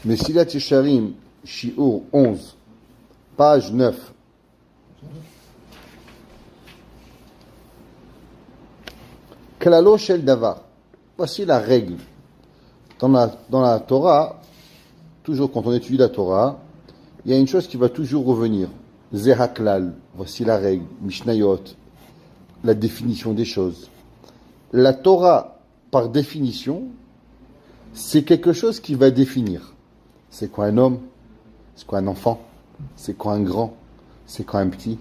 Mesilat Yesharim, Shiur 11, page 9. Klalo shel davar. Voici la règle. Dans la Torah, toujours quand on étudie la Torah, il y a une chose qui va toujours revenir. Zehaklal. Voici la règle. Mishnayot. La définition des choses. La Torah, par définition, c'est quelque chose qui va définir. C'est quoi un homme? C'est quoi un enfant? C'est quoi un grand? C'est quoi un petit?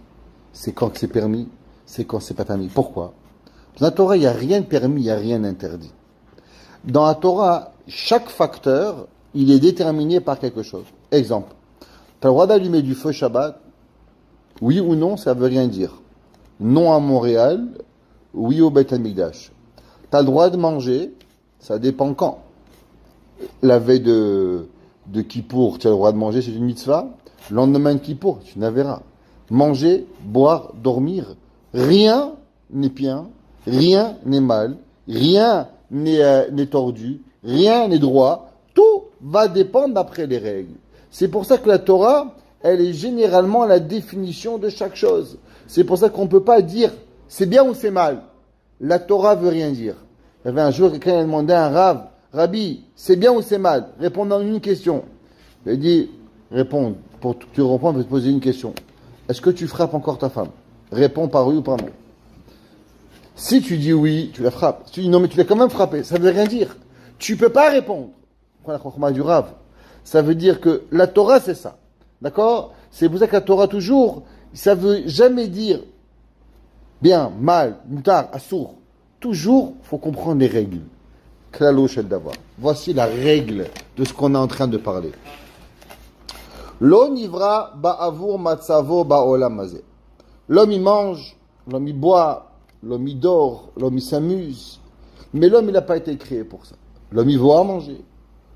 C'est quand que c'est permis? C'est quand c'est pas permis? Pourquoi? Dans la Torah, il n'y a rien de permis, il n'y a rien d'interdit. Dans la Torah, chaque facteur, il est déterminé par quelque chose. Exemple, tu as le droit d'allumer du feu Shabbat? Oui ou non, ça ne veut rien dire. Non à Montréal, oui au Beth Amikdash. Tu as le droit de manger, ça dépend quand. La veille de Kippour, tu as le droit de manger, c'est une mitzvah. Le lendemain de Kippour, tu n'averas. Manger, boire, dormir, rien n'est bien, rien n'est mal, rien n'est tordu, rien n'est droit. Tout va dépendre d'après les règles. C'est pour ça que la Torah, elle est généralement la définition de chaque chose. C'est pour ça qu'on ne peut pas dire c'est bien ou c'est mal. La Torah veut rien dire. Il y avait un jour quelqu'un qui a demandé à un Rav, Rabbi, c'est bien ou c'est mal? Répondre en une question. Il a dit, réponds. Pour que tu réponds, je vais te poser une question. Est-ce que tu frappes encore ta femme? Réponds par oui ou par non. Si tu dis oui, tu la frappes. Si tu dis non, mais tu l'as quand même frappée, ça ne veut rien dire. Tu ne peux pas répondre. Pourquoi la chokhma du Rav? Ça veut dire que la Torah, c'est ça. D'accord? C'est pour ça que la Torah, toujours, ça ne veut jamais dire bien, mal, mutar, assour. Toujours, il faut comprendre les règles. Klalo shel davar. Voici la règle de ce qu'on est en train de parler. Lo nivra ba'avur matzavo ba'olam hazeh. L'homme il mange, l'homme il boit, l'homme il dort, l'homme il s'amuse. Mais l'homme il n'a pas été créé pour ça. L'homme il doit manger,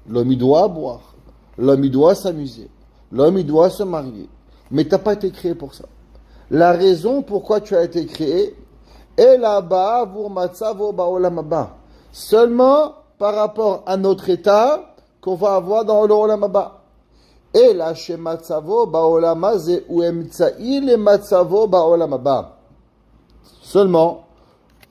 l'homme il doit boire, l'homme il doit s'amuser, l'homme il doit se marier. Mais tu n'as pas été créé pour ça. La raison pourquoi tu as été créé est là-bas avur matzavo ba'olam haba. Seulement par rapport à notre état qu'on va avoir dans le olam haba. Et la chez matzavo ba'olam hazeh ou emtsa'i le matzavo ba'olam haba. Seulement,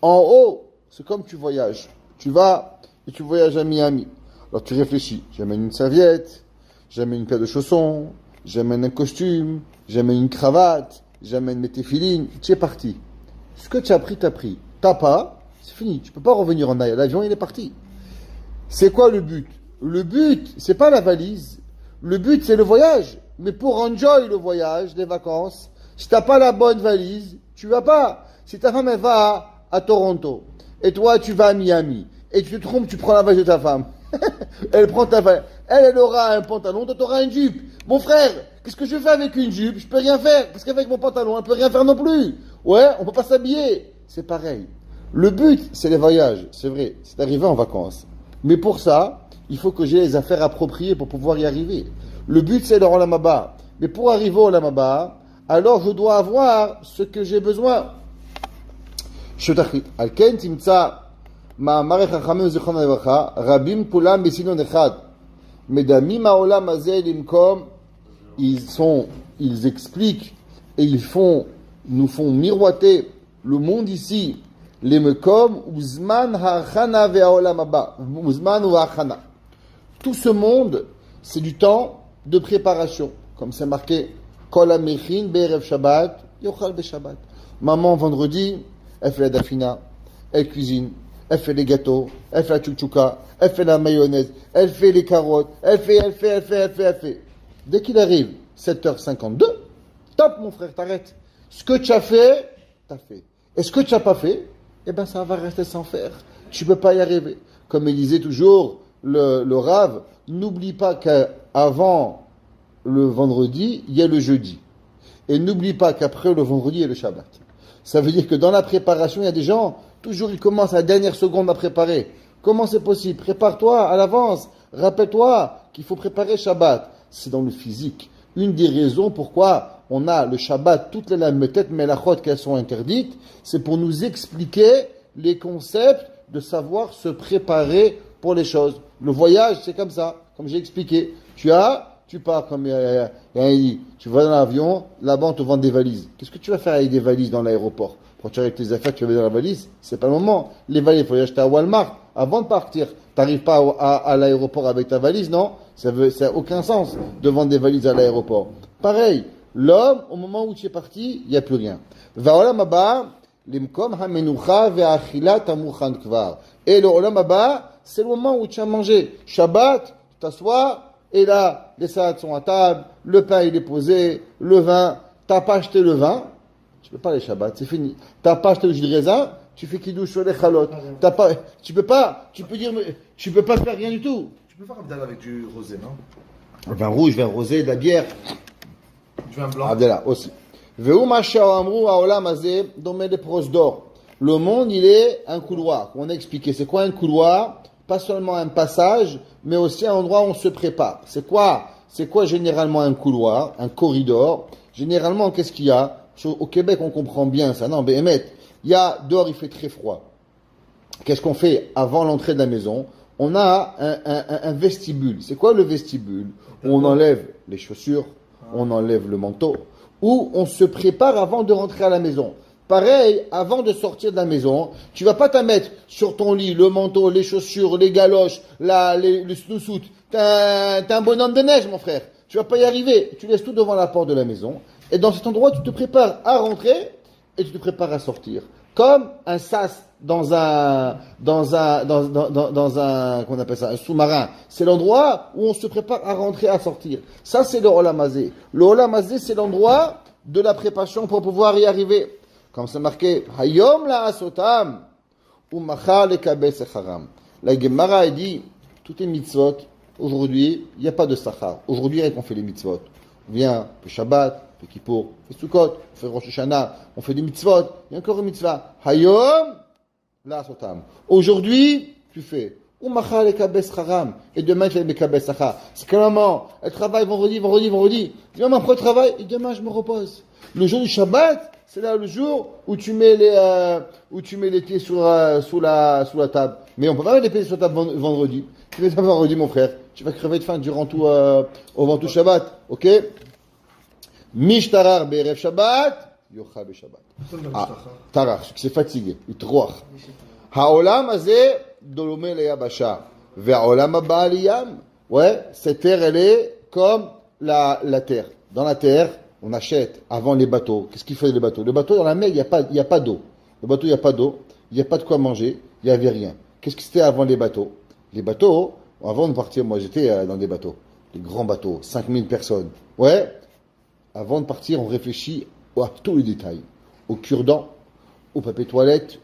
en haut, c'est comme tu voyages. Tu vas et tu voyages à Miami. Alors tu réfléchis. J'amène une serviette, j'amène une paire de chaussons, j'amène un costume, j'amène une cravate, j'amène mes téfilines. Tu es parti. Ce que tu as pris, tu as pris. T'as pas, c'est fini. Tu peux pas revenir en arrière. L'avion, il est parti. C'est quoi le but? Le but, c'est pas la valise. Le but, c'est le voyage. Mais pour enjoy le voyage, les vacances, si t'as pas la bonne valise, tu vas pas. Si ta femme, elle va à Toronto, et toi, tu vas à Miami, et tu te trompes, tu prends la valise de ta femme. Elle prend ta valise. Elle aura un pantalon, toi, t'auras une jupe. Mon frère, qu'est-ce que je fais avec une jupe? Je peux rien faire. Parce qu'avec mon pantalon, elle peut rien faire non plus. Ouais, on peut pas s'habiller. C'est pareil. Le but, c'est les voyages. C'est vrai. C'est d'arriver en vacances. Mais pour ça, il faut que j'ai les affaires appropriées pour pouvoir y arriver. Le but, c'est le olam haba. Mais pour arriver au olam haba, alors je dois avoir ce que j'ai besoin. Alken timtsa ma'amar chachamim zichron levracha rabim kulam besinon echad medamim ha'olam hazeh limkom. Ils expliquent et nous font miroiter le monde ici. Les mekom uzman ha'achana ve'olam haba uzman ou ha'achana. Tout ce monde, c'est du temps de préparation, comme c'est marqué kol ha'mechin be'erev Shabbat yochal be'Shabbat. Maman vendredi, elle fait la dafina, elle cuisine, elle fait les gâteaux, elle fait la tchoutchouka, elle fait la mayonnaise, elle fait les carottes, elle fait. Dès qu'il arrive 7h52, top mon frère, t'arrêtes. Ce que tu as fait, t'as fait. Et ce que tu n'as pas fait, eh ben ça va rester sans faire. Tu ne peux pas y arriver. Comme il disait toujours le Rav, n'oublie pas qu'avant le vendredi, il y a le jeudi. Et n'oublie pas qu'après le vendredi, il y a le Shabbat. Ça veut dire que dans la préparation, il y a des gens, toujours ils commencent à la dernière seconde à préparer. Comment c'est possible? Prépare-toi à l'avance. Rappelle-toi qu'il faut préparer Shabbat. C'est dans le physique. Une des raisons pourquoi on a le Shabbat, toutes les lametet melachot qu'elles sont interdites, c'est pour nous expliquer les concepts de savoir se préparer pour les choses. Le voyage, c'est comme ça, comme j'ai expliqué. Tu pars comme dit, tu vas dans l'avion, là-bas on te vend des valises. Qu'est-ce que tu vas faire avec des valises dans l'aéroport? Quand tu arrives avec tes affaires, tu vas dans la valise, c'est pas le moment. Les valises, il faut les acheter à Walmart avant de partir. Tu n'arrives pas à l'aéroport avec ta valise, non? Ça n'a aucun sens de vendre des valises à l'aéroport. Pareil, l'homme, au moment où tu es parti, il n'y a plus rien. Va'olam haba, limkom hamenucha ve'achilat hamuchan kvar. Et le olam haba, c'est le moment où tu as mangé. Shabbat, tu t'assois, et là, les salades sont à table, le pain il est posé, le vin, tu n'as pas acheté le vin, tu peux pas les Shabbat, c'est fini. Tu n'as pas acheté le jus de raisin, tu fais kidouche sur les chalotes. Tu peux pas faire rien du tout. Tu peux faire Abdallah avec du rosé, non? Vin rouge, vin rosé, de la bière. Du vin blanc. Abdallah aussi. Le monde, il est un couloir. On a expliqué. C'est quoi un couloir? Pas seulement un passage, mais aussi un endroit où on se prépare. C'est quoi généralement un couloir, un corridor? Généralement, qu'est-ce qu'il y a? Au Québec, on comprend bien ça. Non, Béhémet, dehors, il fait très froid. Qu'est-ce qu'on fait avant l'entrée de la maison? On a un vestibule. C'est quoi le vestibule? Où on enlève les chaussures, on enlève le manteau, où on se prépare avant de rentrer à la maison. Pareil, avant de sortir de la maison, tu vas pas te mettre sur ton lit le manteau, les chaussures, les galoches, le snowsuit. T'es un bonhomme de neige, mon frère. Tu vas pas y arriver. Tu laisses tout devant la porte de la maison. Et dans cet endroit, tu te prépares à rentrer et tu te prépares à sortir. Comme un sas dans un, qu'on appelle ça, un sous-marin. C'est l'endroit où on se prépare à rentrer, à sortir. Ça, c'est le Olam Hazé. Le Olam Hazé, c'est l'endroit de la préparation pour pouvoir y arriver. Comme c'est marqué, Hayom la asotam, ou machar le kabel secharam. La Gemara dit, tout est mitzvot. Aujourd'hui, il n'y a pas de sachar. Aujourd'hui, on fait les mitzvot. On vient, on fait Shabbat, on fait Kippour, on fait Sukkot, on fait Rosh Hashanah, on fait des mitzvot. Il y a encore une mitzvah. Hayom la asotam. Aujourd'hui, tu fais. Ou machar le kabel secharam. Et demain, tu fais le kabel sechar. C'est que maman, elle travaille vendredi. Dis, maman, après le travail, et demain, je me repose. Le jour du Shabbat, c'est là le jour où tu mets les pieds sous la table. Mais on peut pas mettre les pieds sur la table vendredi. Tu fais ça vendredi, mon frère. Tu vas crever de faim durant tout Shabbat. Ok? Mishtarar be'erev Shabbat, yocha be'Shabbat. Tarar, celui qui s'est fatigué. Itroach. Ha'olam hazeh dolomé le'yabasha. Ve'olam haba aliyam. Ouais, cette terre, elle est comme la terre. Dans la terre, on achète avant les bateaux. Qu'est-ce qu'il fait les bateaux? Le bateau dans la mer, il n'y a pas d'eau. Le bateau, il n'y a pas d'eau. Il n'y a pas de quoi manger. Il n'y avait rien. Qu'est-ce que c'était avant les bateaux? Les bateaux, avant de partir, moi j'étais dans des bateaux. Des grands bateaux, 5000 personnes. Ouais. Avant de partir, on réfléchit à tous les détails. Au cure-dent, au papier toilette,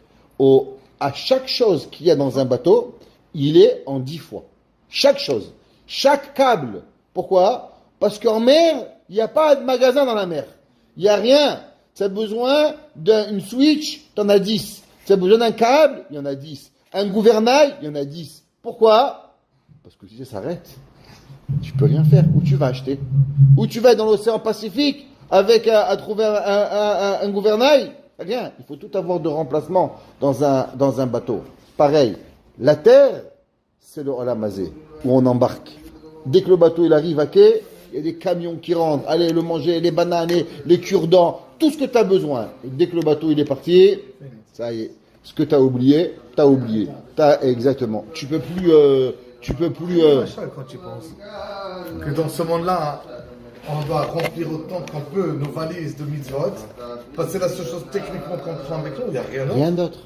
à chaque chose qu'il y a dans un bateau, il est en 10 fois. Chaque chose. Chaque câble. Pourquoi? Parce qu'en mer, il n'y a pas de magasin dans la mer. Il n'y a rien. Tu as besoin d'une switch, tu en as 10. Tu as besoin d'un câble, il y en a 10. Un gouvernail, il y en a 10. Pourquoi? Parce que si ça s'arrête, tu peux rien faire. Où tu vas acheter? Où tu vas dans l'océan Pacifique avec à trouver un gouvernail? Rien. Il faut tout avoir de remplacement dans un bateau. Pareil. La terre, c'est le Olam Hazé, où on embarque. Dès que le bateau il arrive à quai, il y a des camions qui rentrent, allez le manger, les bananes, les cure-dents, tout ce que tu as besoin. Et dès que le bateau il est parti, ça y est, ce que tu as oublié, exactement. Tu peux plus. Quand tu penses que dans ce monde-là, on doit remplir autant qu'on peut nos valises de mitzvot, parce que c'est la seule chose techniquement qu'on prend avec nous, il n'y a rien d'autre. Rien d'autre.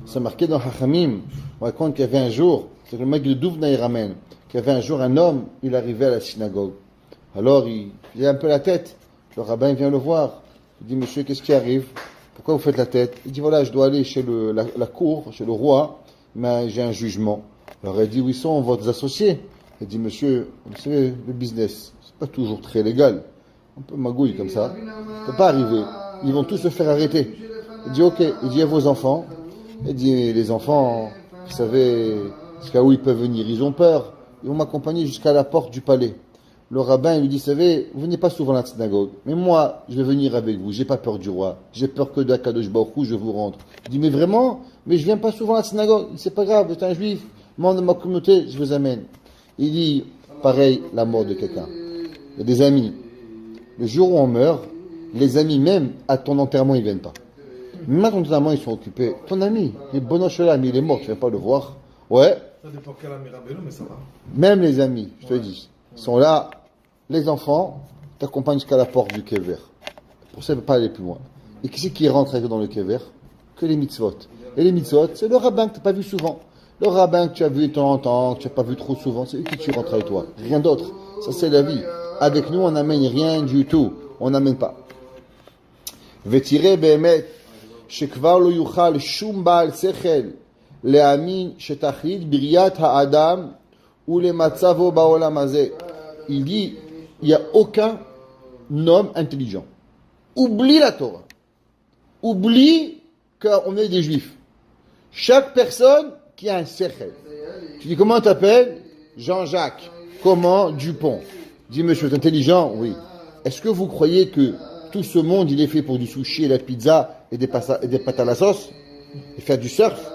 C'est marqué dans Hachamim. On raconte qu'il y avait un jour, c'est le mec de Douvna il ramène, qu'il y avait un jour un homme, il arrivait à la synagogue. Alors il a un peu la tête. Le rabbin vient le voir. Il dit, monsieur, qu'est-ce qui arrive? Pourquoi vous faites la tête? Il dit, voilà, je dois aller chez la cour, chez le roi, mais j'ai un jugement. Alors il dit, où ils sont vos associés? Il dit, monsieur, vous savez, le business, c'est pas toujours très légal. Un peu magouille comme ça. Ça peut pas arriver. Ils vont tous se faire arrêter. Il dit, ok. Il dit, à vos enfants. Il dit, les enfants, vous savez, jusqu'à où ils peuvent venir? Ils ont peur. Ils vont m'accompagner jusqu'à la porte du palais. Le rabbin lui dit, vous savez, vous venez pas souvent à la synagogue, mais moi, je vais venir avec vous, j'ai pas peur du roi, j'ai peur que d'Akadosh Baruch Hu, je vous rentre. Il dit, mais vraiment? Mais je viens pas souvent à la synagogue. Il dit, c'est pas grave, c'est un juif, Membre de ma communauté, je vous amène. Il dit, pareil, la mort de quelqu'un. Il y a des amis. Le jour où on meurt, les amis même, à ton enterrement, ils viennent pas. Même à ton enterrement, ils sont occupés. Ton ami, il est bon ami, il est mort, tu ne viens pas le voir. Ouais. Ça dépend quel ami Rabbeinu, mais ça va. Même les amis, je te dis, sont là. Les enfants t'accompagnent jusqu'à la porte du kever. Pour ça, il ne peut pas aller plus loin. Et qui c'est qui rentre avec eux dans le kever? Que les mitzvot. Et les mitzvot, c'est le rabbin que tu n'as pas vu souvent. Le rabbin que tu as vu de temps en temps, que tu n'as pas vu trop souvent, c'est eux qui tu rentres avec toi. Rien d'autre. Ça, c'est la vie. Avec nous, on n'amène rien du tout. On n'amène pas. Vetire behemet, shekvar lo yuchal shum baal sechel, le'amin shetachlit biriat ha'adam, ou le matzavo ba'olam hazeh. Il dit, il n'y a aucun homme intelligent. Oublie la Torah. Oublie qu'on est des juifs. Chaque personne qui a un sechel. Tu dis, comment t'appelles? Jean-Jacques. Comment? Dupont. Dis, monsieur, tu es intelligent? Oui. Est-ce que vous croyez que tout ce monde, il est fait pour du sushi et la pizza et des pâtes à la sauce? Et faire du surf?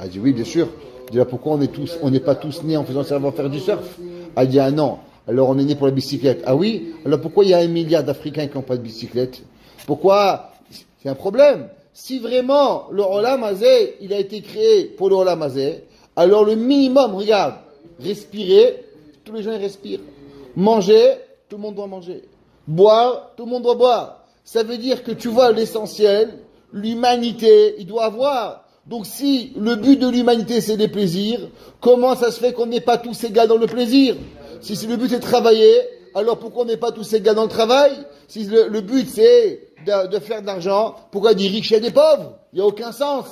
Elle dit, oui, bien sûr. Je dis, là, pourquoi on n'est pas tous nés en faisant savoir faire du surf? Elle dit, ah non. Alors on est né pour la bicyclette. Ah oui? Alors pourquoi il y a 1 milliard d'Africains qui n'ont pas de bicyclette? Pourquoi? C'est un problème. Si vraiment le Olam Hazeh, il a été créé pour le Olam Hazeh, alors le minimum, regarde, respirer, tous les gens ils respirent. Manger, tout le monde doit manger. Boire, tout le monde doit boire. Ça veut dire que tu vois l'essentiel, l'humanité, il doit avoir. Donc si le but de l'humanité c'est les plaisirs, comment ça se fait qu'on n'est pas tous égaux dans le plaisir? Si le but c'est de travailler, alors pourquoi on n'est pas tous égaux dans le travail? Si le but c'est de faire de l'argent, pourquoi il dit riches et des pauvres? Il n'y a aucun sens.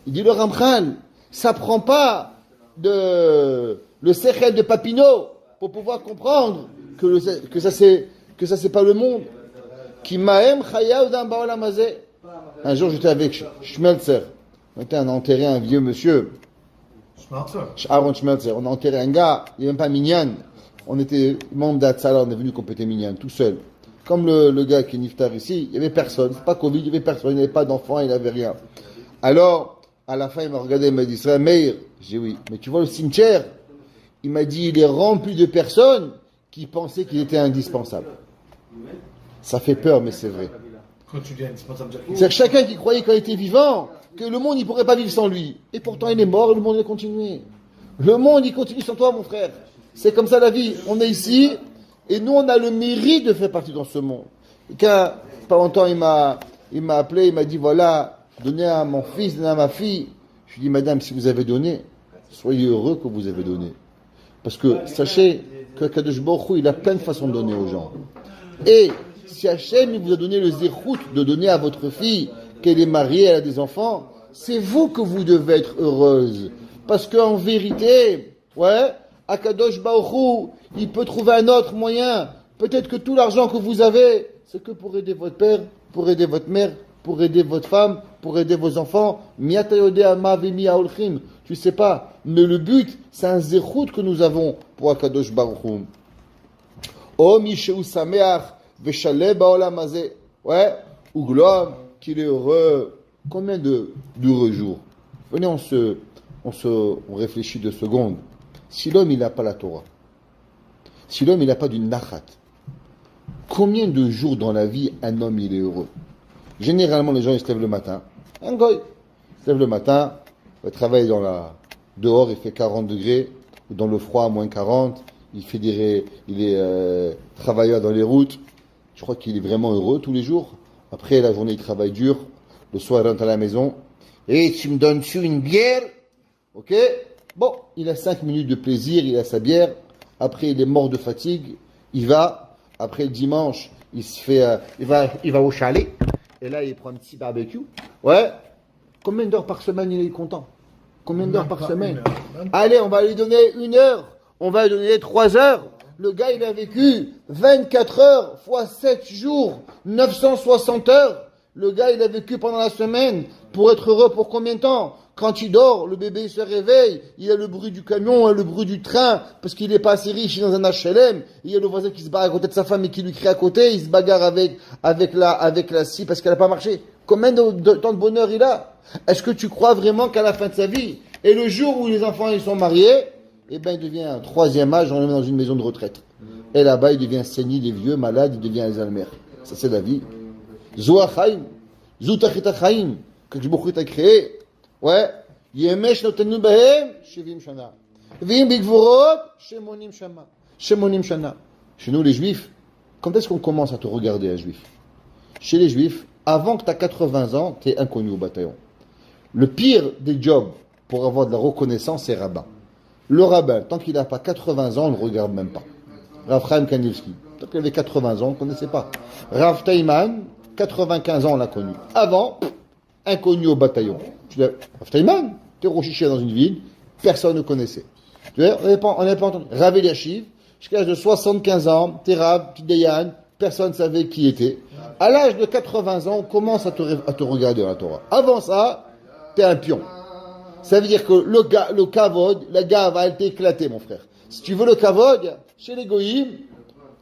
Il dit le Ramchal, ça prend pas le sechel de Papineau pour pouvoir comprendre que ça c'est pas le monde. Qui ma'em chaya udam ba'olam hazeh. Un jour j'étais avec Schmelzer. On était enterré un vieux monsieur. Aaron Schmelzer. On a enterré un gars, il n'est même pas minyan. On était membre d'Atzala, on est venu compléter minyan, tout seul. Comme le gars qui est niftar ici, il n'y avait personne. C'est pas Covid, il n'y avait personne, il n'y avait pas d'enfant, il n'avait rien. Alors, à la fin, il m'a regardé, il m'a dit, c'est Meir. J'ai dit oui. Mais tu vois le cimetière? Il m'a dit, il est rempli de personnes qui pensaient qu'il était indispensable. Ça fait peur, mais c'est vrai. Quand tu dis indispensable, c'est chacun qui croyait qu'il était vivant, que le monde, il ne pourrait pas vivre sans lui. Et pourtant, il est mort et le monde, il a continué. Le monde, il continue sans toi, mon frère. C'est comme ça la vie. On est ici, et nous, on a le mérite de faire partie dans ce monde. Et quand, pas longtemps, il m'a appelé, il m'a dit, voilà, donnez à mon fils, donnez à ma fille. Je lui ai dit, madame, si vous avez donné, soyez heureux que vous avez donné. Parce que, sachez que Kadosh Baruch Hu, il a plein de façons de donner aux gens. Et, si Hachem, il vous a donné le zéchout de donner à votre fille, qu'elle est mariée, elle a des enfants, c'est vous que vous devez être heureuse. Parce qu'en vérité, ouais, Akadosh Baruch Hu, il peut trouver un autre moyen. Peut-être que tout l'argent que vous avez, c'est que pour aider votre père, pour aider votre mère, pour aider votre femme, pour aider vos enfants. Tu sais pas. Mais le but, c'est un zéchout que nous avons pour Akadosh Baruch Hu. Oh, Misheu Sameach, Veshale Baolam Hazeh. Ouais, ou gloire, qu'il est heureux. Combien d'heureux jours? Venez, on réfléchit 2 secondes. Si l'homme, il n'a pas la Torah, si l'homme, il n'a pas du nachat, combien de jours dans la vie un homme, il est heureux? Généralement, les gens, ils se lèvent le matin. Un goy, il se lève le matin, il va travailler dehors, il fait 40 degrés, ou dans le froid, moins 40, il est travailleur dans les routes. Je crois qu'il est vraiment heureux tous les jours. Après, la journée, il travaille dur. Le soir, il rentre à la maison. Et tu me donnes-tu une bière? Ok? Bon, il a 5 minutes de plaisir, il a sa bière. Après, il est mort de fatigue. Il va. Après, le dimanche, il va au chalet. Et là, il prend un petit barbecue. Ouais. Combien d'heures par semaine il est content? Combien d'heures par semaine? Allez, on va lui donner 1 heure. On va lui donner 3 heures. Le gars, il a vécu 24 heures fois 7 jours, 960 heures. Le gars, il a vécu pendant la semaine pour être heureux pour combien de temps? Quand il dort, le bébé il se réveille, il y a le bruit du camion, le bruit du train, parce qu'il n'est pas assez riche, il est dans un HLM. Il y a le voisin qui se barre à côté de sa femme et qui lui crie à côté, il se bagarre avec la scie parce qu'elle n'a pas marché. Combien de temps de bonheur il a? Est-ce que tu crois vraiment qu'à la fin de sa vie, Et le jour où les enfants ils sont mariés, eh ben, il devient un troisième âge, on le met dans une maison de retraite. Et là-bas, il devient sénile, il est vieux, malade, il devient Alzheimer. Ça, c'est la vie. Zoa Chaim, Zoutachita Chaim, que Jibouchit a créé. Ouais. Yemesh notenu bahem, Shevim Shana. Vim Bigvorot, Shemonim Shama. Shemonim Shana. Chez nous, les Juifs, quand est-ce qu'on commence à te regarder, un Juif? Chez les Juifs, avant que tu aies 80 ans, tu es inconnu au bataillon. Le pire des jobs pour avoir de la reconnaissance, c'est rabbin. Le rabbin, tant qu'il n'a pas 80 ans, on ne le regarde même pas. Rav Chaim Kanievski, tant qu'il avait 80 ans, on ne connaissait pas. Rav Taiman, 95 ans, on l'a connu. Avant, inconnu au bataillon. Tu dis, Rav Taiman, tu es rochiché dans une ville, personne ne connaissait. Tu vois, on n'avait pas entendu. Rav Eliashiv, jusqu'à l'âge de 75 ans, t'es Rav, tu Dayan, personne ne savait qui était. À l'âge de 80 ans, on commence à te regarder dans la Torah. Avant ça, t'es un pion. Ça veut dire que le kavod, la gave va être éclatée, mon frère. Si tu veux le kavod, chez les goïms,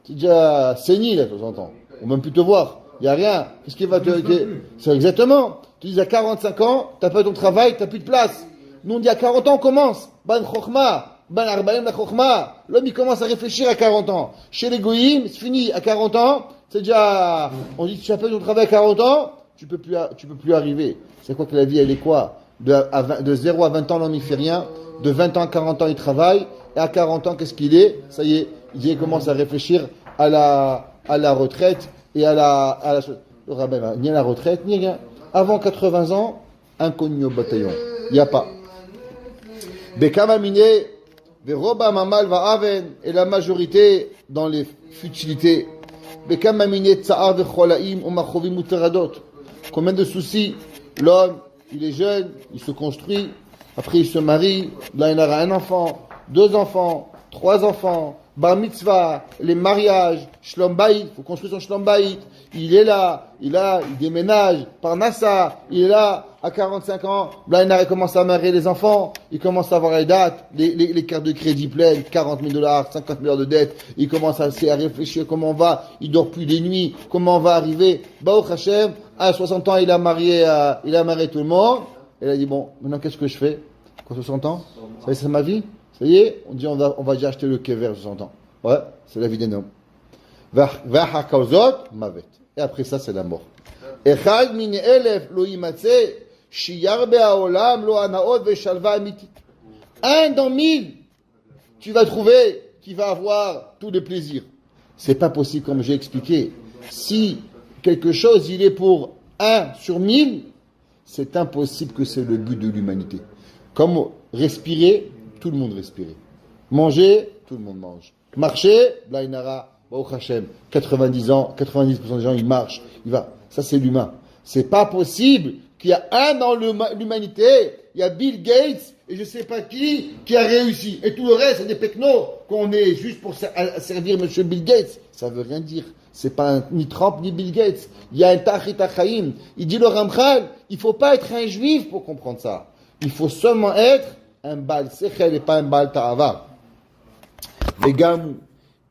tu es déjà sénile de temps en temps. On ne peut même plus te voir. Il n'y a rien. Qu'est-ce qui va te... C'est exactement. Tu dis à 45 ans, tu n'as pas ton travail, tu n'as plus de place. Nous, on dit à 40 ans, on commence. Ban chokhma, ban arbaim la chokhma. L'homme, il commence à réfléchir à 40 ans. Chez les goïms, c'est fini. À 40 ans, c'est déjà... On dit, tu n'as pas ton travail à 40 ans, tu peux plus arriver. C'est quoi que la vie, elle est quoi? De 0 à 20 ans, l'homme, il fait rien. De 20 ans à 40 ans, il travaille. Et à 40 ans, qu'est-ce qu'il est? Ça y est, il commence à réfléchir à la retraite et à la le rabbin, ni à la retraite, ni rien. Avant 80 ans, inconnu au bataillon. Il n'y a pas. Bekamamine, Veroba Mamal va Aven, et la majorité dans les futilités. Bekamamine Tsa'a Vecholaim, Omachovim Uteradot. Combien de soucis? L'homme, il est jeune, il se construit, après il se marie, là il aura un enfant, 2 enfants, 3 enfants, bar mitzvah, les mariages, shlom bayit, il faut construire son shlom bayit, il est là, il déménage, par Nassa, il est là, à 45 ans, là il commence à marier les enfants, il commence à avoir les dates, les cartes de crédit pleines, 40 000 $, 50 000 € de dettes, il commence à réfléchir comment on va, il dort plus des nuits, comment on va arriver, Baruch Hashem, à 60 ans il a marié tout le monde, et il a dit bon, maintenant qu'est-ce que je fais? Quoi, 60 ans? Ça y est, c'est ma vie? Ça y est, on dit on va déjà acheter le kever 60 ans. Ouais, c'est la vie d'un homme. Et après ça, c'est la mort. Un dans 1000, tu vas trouver qui va avoir tous les plaisirs. C'est pas possible, comme j'ai expliqué. Si quelque chose, il est pour 1 sur 1000, c'est impossible que c'est le but de l'humanité. Comme respirer, tout le monde respire. Manger, tout le monde mange. Marcher, Blainara, Baruch Hashem, 90% des gens, ils marchent, il va. Ça, c'est l'humain. C'est pas possible qu'il y a un dans l'humanité, il y a Bill Gates et je sais pas qui a réussi. Et tout le reste, c'est des pecnos qu'on est juste pour servir Monsieur Bill Gates. Ça veut rien dire. C'est pas ni Trump ni Bill Gates. Il y a un Tachit Achaim. Il dit le Ramchal, il faut pas être un juif pour comprendre ça. Il faut seulement être un Baal Sechel et pas un Baal Ta'ava. Vegamu.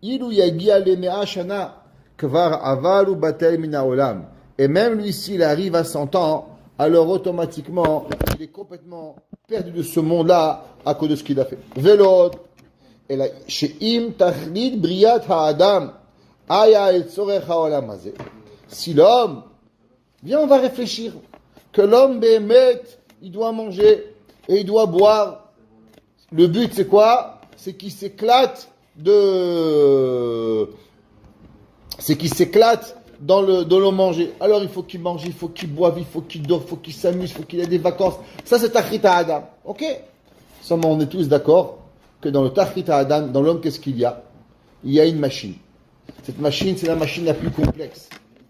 Ilu yagia lemea shana kvar avalu batel min haolam. Et même lui, s'il arrive à 100 ans, alors automatiquement, il est complètement perdu de ce monde-là à cause de ce qu'il a fait. Velod. Et là, she'im tachlid briyat ha'adam aya el tzorech ha'olam hazeh. Si l'homme, viens, on va réfléchir, que l'homme bémet, il doit manger et il doit boire. Le but, c'est quoi? C'est qu'il s'éclate dans le manger. Alors, il faut qu'il mange, il faut qu'il boive, il faut qu'il dort, il faut qu'il s'amuse, il faut qu'il ait des vacances. Ça, c'est Tachrit Adam. Ok? Seulement, on est tous d'accord que dans le Tachrit Adam, dans l'homme, qu'est-ce qu'il y a? Il y a une machine. Cette machine, c'est la machine la plus complexe.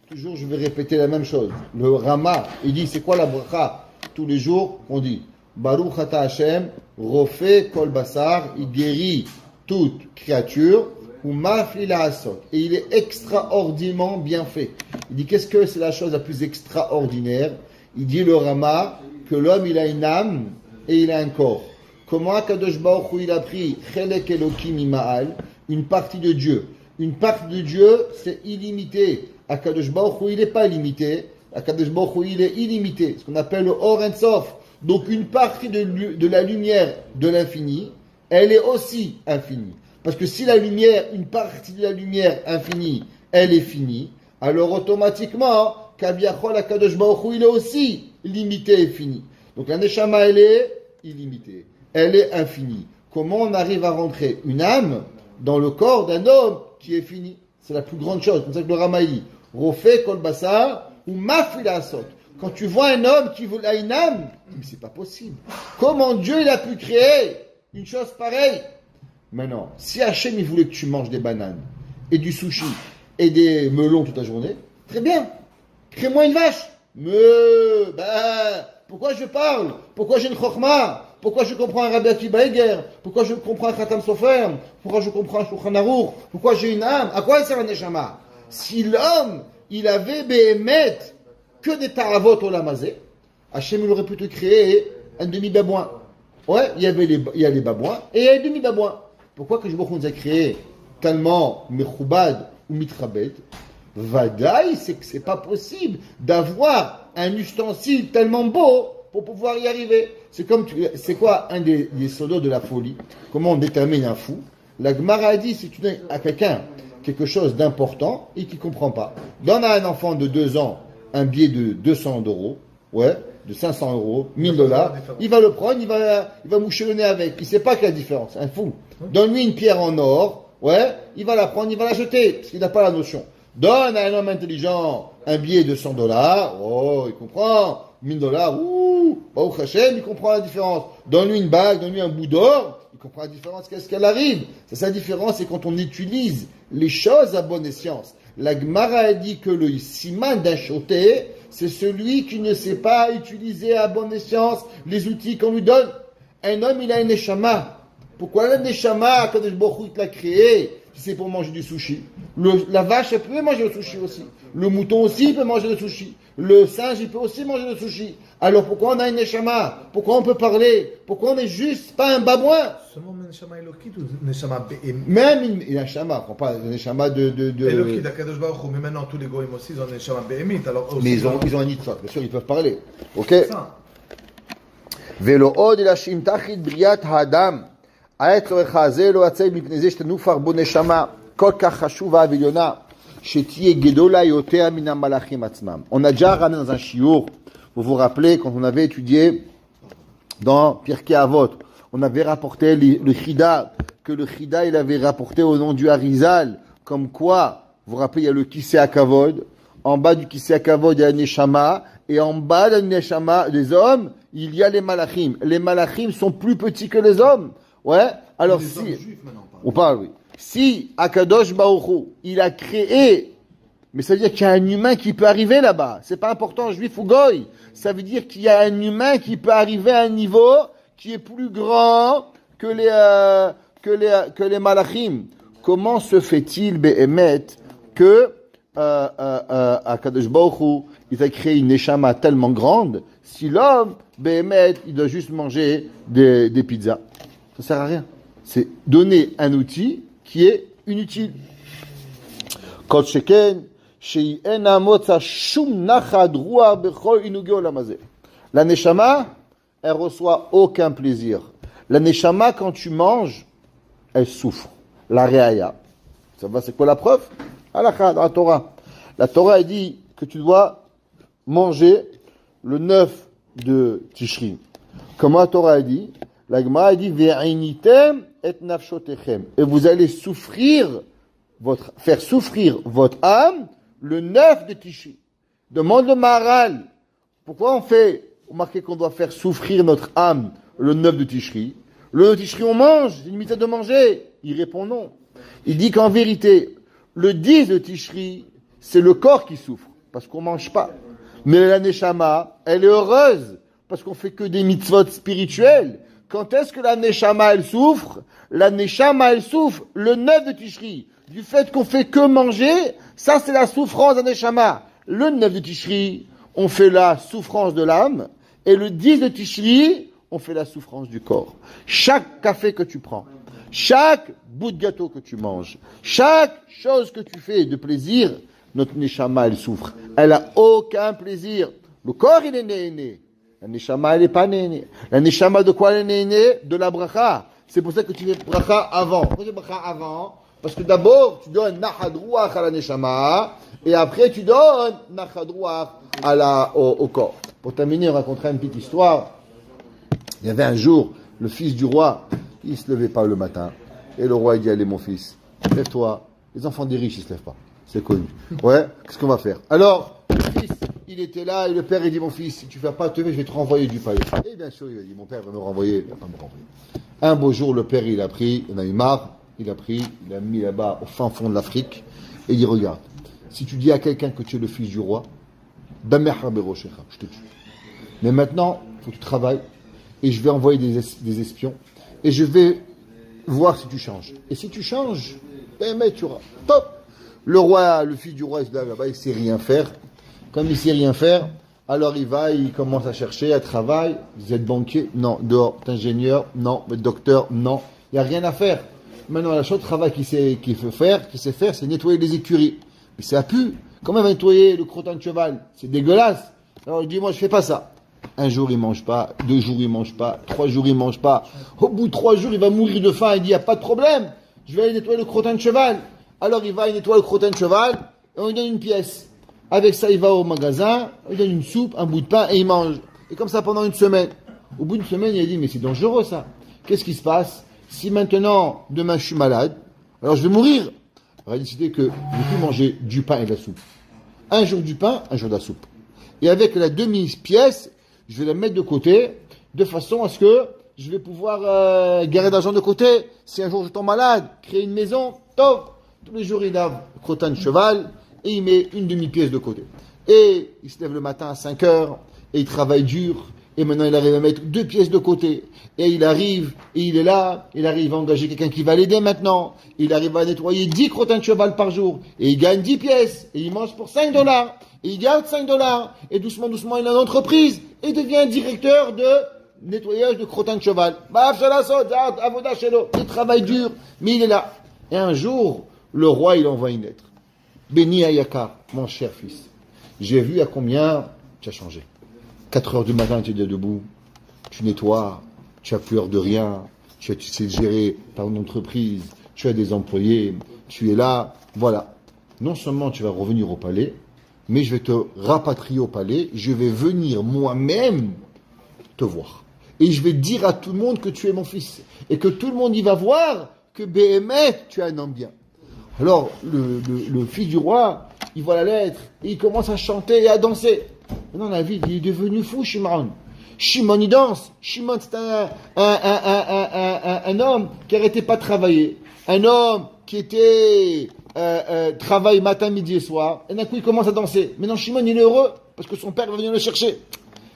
Toujours, je vais répéter la même chose. Le Rama, il dit, c'est quoi la bracha? Tous les jours, on dit, Baruch Ata Hashem, Rofe Kol Basar, il guérit toute créature, ou Mafli la Asok. Et il est extraordinairement bien fait. Il dit, qu'est-ce que c'est la chose la plus extraordinaire? Il dit, le Rama, que l'homme, il a une âme et il a un corps. Comment Akadosh Baruch Hu, il a pris Chelek Elokim Ima'al, une partie de Dieu. Une partie de Dieu, c'est illimité. Akadosh Baruch Hu, il n'est pas limité. Akadosh Baruch Hu, il est illimité. Ce qu'on appelle le Or En Sof. Donc une partie de la lumière de l'infini, elle est aussi infinie. Parce que si la lumière, une partie de la lumière infinie, elle est finie, alors automatiquement, Kaviachol Akadosh Baruch Hu, il est aussi limité et fini. Donc la Neshama, elle est illimitée. Elle est infinie. Comment on arrive à rentrer une âme dans le corps d'un homme qui est fini? C'est la plus grande chose. C'est comme ça que le Rama dit. Rofé kol basar ou mafila asot. Quand tu vois un homme qui a une âme, mais c'est pas possible. Comment Dieu il a pu créer une chose pareille? Maintenant, si Hachem il voulait que tu manges des bananes et du sushi et des melons toute la journée, très bien. Crée-moi une vache. Mais, pourquoi je parle? Pourquoi j'ai une chokhma? Pourquoi je comprends un Rabbi Akiba Eger? Pourquoi je comprends un Khatam Sofer? Pourquoi je comprends un Shulchan Aruch? Pourquoi j'ai une âme? À quoi sert un Neshama? Si l'homme, il avait Behemet que des Taravot Olamazé, Hachem il aurait pu te créer un demi-babouin. Ouais, il y a les babouins et il y a les demi-babouins. Pourquoi que je nous a créé tellement Mechoubad ou Mitrabed? Vadaï, c'est que c'est pas possible d'avoir un ustensile tellement beau pour pouvoir y arriver. C'est quoi un des solos de la folie? Comment on détermine un fou? La Gemara a dit, si tu donnes à quelqu'un quelque chose d'important et qu'il comprend pas, donne à un enfant de 2 ans un billet de 200 €, ouais, de 500 €, 1000 $, il va le prendre, il va moucher le nez avec. Il sait pas quelle différence, un fou. Donne-lui une pierre en or, ouais, il va la prendre, il va la jeter, parce qu'il n'a pas la notion. Donne à un homme intelligent un billet de 100 $, oh, il comprend. 1000 $, ouh, Baruch Hashem, il comprend la différence. Donne-lui une bague, donne-lui un bout d'or, il comprend la différence, qu'est-ce qu'elle arrive. C'est sa différence, c'est quand on utilise les choses à bonne escience. La Gemara a dit que le siman d'un choté, c'est celui qui ne sait pas utiliser à bonne escience les outils qu'on lui donne. Un homme, il a un neshama. Pourquoi le neshama, quand Baruch Hu l'a créé, si c'est pour manger du sushi? La vache, elle peut manger le sushi aussi. Le mouton aussi, il peut manger le sushi. Le singe, il peut aussi manger le sushi. Alors pourquoi on a une neshama? Pourquoi on peut parler? Pourquoi on n'est juste pas un babouin? Seulement un neshama elokit ou neshama be'em? Même une neshama, on prend pas un neshama de... Elokit d'Akadosh Baruch Hu, mais maintenant tous les goïms aussi, ils ont un neshama be'emit. Mais ils ont un nitzot, bien sûr, ils peuvent parler. Ok? Velo od el hashim tachit briat ha'adam. העת צורך הזה לא יצא מפני זה שתנופר בו נשמה כל כך חשובה ועליונה שתהיה גדולה יותר מן המלאכים עצמם. On a déjà ramené dans un shiur, vous vous rappelez quand on avait étudié dans Pirkei Avot, on avait rapporté le Chida, que le Chida il avait rapporté au nom du Harizal, comme quoi, vous vous rappelez, il y a le Kisei HaKavod, en bas du Kisei HaKavod il y a le Neshama, et en bas du Neshama des hommes, il y a les Malachim. Les Malachim sont plus petits que les hommes. Ouais, alors si, on parle, oui. Si Akadosh Baruch Hu, il a créé, mais ça veut dire qu'il y a un humain qui peut arriver là-bas. C'est pas important, juif ou goy. Ça veut dire qu'il y a un humain qui peut arriver à un niveau qui est plus grand que les malachim. Comment se fait-il, Behemet, que Akadosh Baruch Hu, il a créé une neshama tellement grande, si l'homme, Behemet, il doit juste manger des pizzas? Ça sert à rien. C'est donner un outil qui est inutile. La neshama, elle reçoit aucun plaisir. La neshama, quand tu manges, elle souffre. La réaya. Ça va, c'est quoi la preuve? Halakha, dans la Torah. La Torah, elle dit que tu dois manger le 9 de Tishri. Comment la Torah a dit? La Gemara a dit ve'initem et nafshotechem, et vous allez faire souffrir votre âme le 9 de Tishri. Demande le Maharal, pourquoi on marque qu'on doit faire souffrir notre âme le 9 de Tishri? Le 9 de Tishri on mange, c'est une limite de manger. Il répond non. Il dit qu'en vérité, le 10 de Tishri, c'est le corps qui souffre, parce qu'on mange pas. Mais la neshama, elle est heureuse, parce qu'on fait que des mitzvot spirituels. Quand est-ce que la neshama elle souffre? La neshama elle souffre le 9 de Tishri. Du fait qu'on fait que manger, ça c'est la souffrance de la neshama. Le 9 de Tishri, on fait la souffrance de l'âme. Et le 10 de Tishri, on fait la souffrance du corps. Chaque café que tu prends, chaque bout de gâteau que tu manges, chaque chose que tu fais de plaisir, notre neshama elle souffre. Elle a aucun plaisir. Le corps il est né. La neshama, elle n'est pas née. La neshama, de quoi elle est née? De la bracha. C'est pour ça que tu fais bracha avant. Pourquoi tu fais bracha avant? Parce que d'abord, tu donnes nachad ruach à la neshama, et après, tu donnes nachad ruach au corps. Pour terminer, on racontera une petite histoire. Il y avait un jour, le fils du roi, il ne se levait pas le matin. Et le roi, il dit, allez, mon fils, lève-toi. Les enfants des riches, ils ne se lèvent pas. C'est connu. Ouais, qu'est-ce qu'on va faire? Alors, le fils, il était là, et le père, il dit, mon fils, si tu ne vas pas te lever, je vais te renvoyer du palais. Et bien sûr, il a dit, mon père va me renvoyer. Il va pas me renvoyer. Un beau jour, le père, il a pris, il en a eu marre, il a mis là-bas, au fin fond de l'Afrique, et il dit, regarde, si tu dis à quelqu'un que tu es le fils du roi, je te tue. Mais maintenant, il faut que tu travailles, et je vais envoyer des espions, et je vais voir si tu changes. Et si tu changes, ben, tu auras. Top! Le roi, le fils du roi, il se lève là-bas, il ne sait rien faire. Comme il ne sait rien faire, alors il commence à chercher, à travailler. Vous êtes banquier? Non. Dehors. T'es ingénieur? Non. Docteur? Non. Il n'y a rien à faire. Maintenant, la chose de travail qu'il sait faire, c'est nettoyer les écuries. Mais ça pue. Comment il va nettoyer le crottin de cheval? C'est dégueulasse. Alors il dit, moi, je fais pas ça. Un jour, il mange pas. 2 jours, il mange pas. 3 jours, il mange pas. Au bout de 3 jours, il va mourir de faim. Il dit, il n'y a pas de problème. Je vais aller nettoyer le crottin de cheval. Alors, il va nettoyer le crottin de cheval et on lui donne une pièce. Avec ça, il va au magasin, on lui donne une soupe, un bout de pain et il mange. Et comme ça pendant une semaine. Au bout d'une semaine, il a dit, mais c'est dangereux ça. Qu'est-ce qui se passe? Si maintenant, demain, je suis malade, alors je vais mourir. Il a décidé que je ne vais plus manger du pain et de la soupe. Un jour du pain, un jour de la soupe. Et avec la demi-pièce, je vais la mettre de côté, de façon à ce que je vais pouvoir garder d'argent de côté. Si un jour je tombe malade, créer une maison, top. Tous les jours, il a le crottin de cheval et il met une demi-pièce de côté. Et il se lève le matin à 5 heures et il travaille dur. Et maintenant, il arrive à mettre 2 pièces de côté. Et il arrive, et il est là, il arrive à engager quelqu'un qui va l'aider maintenant. Il arrive à nettoyer 10 crottins de cheval par jour. Et il gagne 10 pièces. Et il mange pour $5. Et il garde $5. Et doucement, doucement, il a une entreprise. Et il devient directeur de nettoyage de crottins de cheval. Il travaille dur, mais il est là. Et un jour, le roi, il envoie une lettre. Béni Ayaka, mon cher fils. J'ai vu à combien tu as changé. 4 heures du matin, tu es debout. Tu nettoies. Tu as peur de rien. Tu sais gérer par une entreprise. Tu as des employés. Tu es là. Voilà. Non seulement tu vas revenir au palais, mais je vais te rapatrier au palais. Je vais venir moi-même te voir. Et je vais dire à tout le monde que tu es mon fils. Et que tout le monde y va voir que Béhémet, tu es un homme bien. Alors, le fils du roi, il voit la lettre, et il commence à chanter et à danser. Maintenant, la vie, il est devenu fou, Shimon. Shimon, il danse. Shimon, c'est un homme qui n'arrêtait pas de travailler. Un homme qui était travaille matin, midi et soir. Et d'un coup, il commence à danser. Maintenant, Shimon, il est heureux, parce que son père va venir le chercher.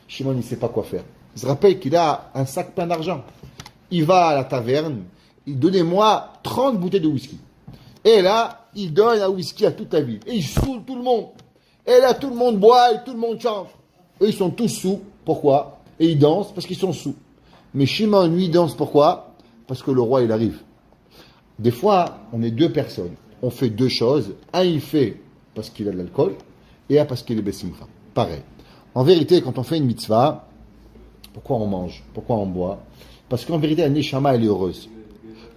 Shimon, il ne sait pas quoi faire. Il se rappelle qu'il a un sac plein d'argent. Il va à la taverne, donnez-moi 30 bouteilles de whisky. Et là, il donne un whisky à toute la ville. Et il saoule tout le monde. Et là, tout le monde boit et tout le monde chante. Eux, ils sont tous sous. Pourquoi? Et ils dansent parce qu'ils sont sous. Mais Shimon, lui, danse pourquoi? Parce que le roi, il arrive. Des fois, on est 2 personnes. On fait 2 choses. Un, il fait parce qu'il a de l'alcool. Et un, parce qu'il est bessimcha. Pareil. En vérité, quand on fait une mitzvah, pourquoi on mange? Pourquoi on boit? Parce qu'en vérité, la neshama, elle est heureuse.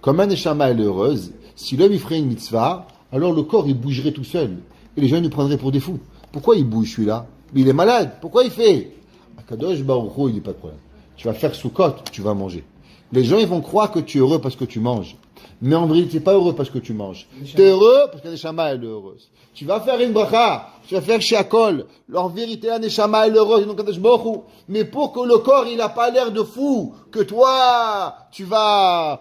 Comme la neshama, elle est heureuse, si l'homme, il ferait une mitzvah, alors le corps, il bougerait tout seul. Et les gens nous prendraient pour des fous. Pourquoi il bouge, celui-là? Mais il est malade. Pourquoi il fait? Akadosh Baruch Hu, il dit pas de problème. Tu vas faire soukot, tu vas manger. Les gens, ils vont croire que tu es heureux parce que tu manges. Mais en vérité, tu n'es pas heureux parce que tu manges. Tu es heureux parce que la neshama, elle est heureuse. Tu vas faire une bracha, tu vas faire shiakol. En vérité, la neshama, elle est heureuse. Donc, Akadosh Baruch Hu. Mais pour que le corps, il n'a pas l'air de fou, que toi, tu vas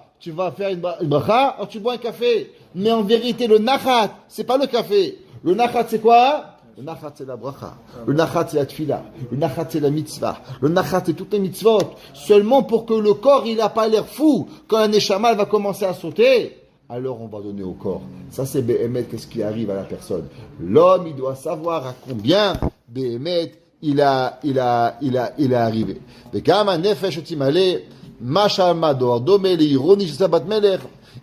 faire une bracha, alors tu bois un café. Mais en vérité, le nachat, c'est pas le café. Le nachat, c'est quoi? Le nachat, c'est la bracha. Le nachat, c'est la tfila. Le nachat, c'est la mitzvah. Le nachat, c'est toutes les mitzvot. Seulement pour que le corps, il n'a pas l'air fou. Quand un neshama va commencer à sauter, alors on va donner au corps. Ça, c'est Béhémet, qu'est-ce qui arrive à la personne. L'homme, il doit savoir à combien Béhémet, il est arrivé. Bekama nefesh etimale, masha mador, dome le ironi sabat melech.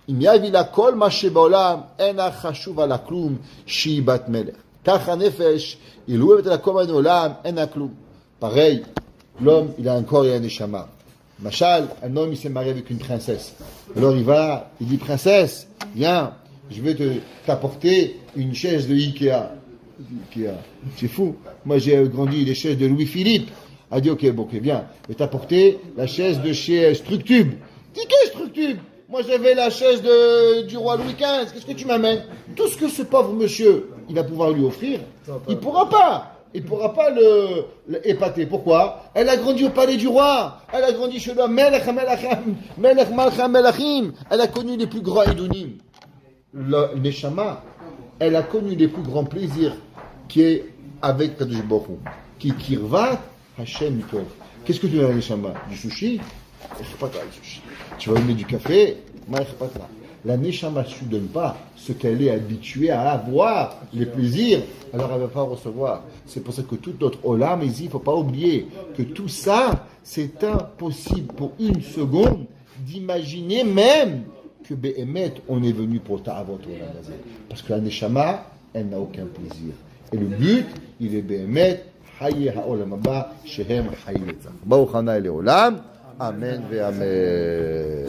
אם יביא לה כל מה שבעולם, אינה חשוב על הכלום שהיא בת מלך. כך הנפש, אילו אוהבת על הכל מן העולם, אינה כלום. Pareil, l'homme, il a un corps et un neshama. Machal, un homme, il s'est marié avec une princesse. Alors il dit, princesse, viens, je vais t'apporter une chaise de Ikea. Ikea, c'est fou. Moi, j'ai grandi les chaises de Louis-Philippe. A dit, ok, viens, je vais t'apporter la chaise de chez Structube. Dis, qu'est-ce Structube? Moi, j'avais la chaise du roi Louis XV. Qu'est-ce que tu m'amènes? Tout ce que ce pauvre monsieur, il va pouvoir lui offrir, il pourra pas. Il pourra pas le épater. Pourquoi? Elle a grandi au palais du roi. Elle a grandi chez le Melech Malcham Melachim. Elle a connu les plus grands Edonim. Le Neshama, elle a connu les plus grands plaisirs qui est avec Kadosh Baruch Hu. Qui kirvat Hashem Tov. Qu'est-ce que tu as, Neshama? Du sushi? Tu vas donner du café? La Neshama ne lui donne pas ce qu'elle est habituée à avoir, les plaisirs, alors elle ne va pas recevoir. C'est pour ça que tout notre olam, il ne faut pas oublier que tout ça, c'est impossible pour une seconde d'imaginer même que Behemet, on est venu pour Ta'avot Olam Hazeh. Parce que la Neshama, elle n'a aucun plaisir. Et le but, il est Behemet, Haye Ha'olam Haba, Shehem Haye Letzach. Baruch Hana Ele Olam, Amen ve Amen.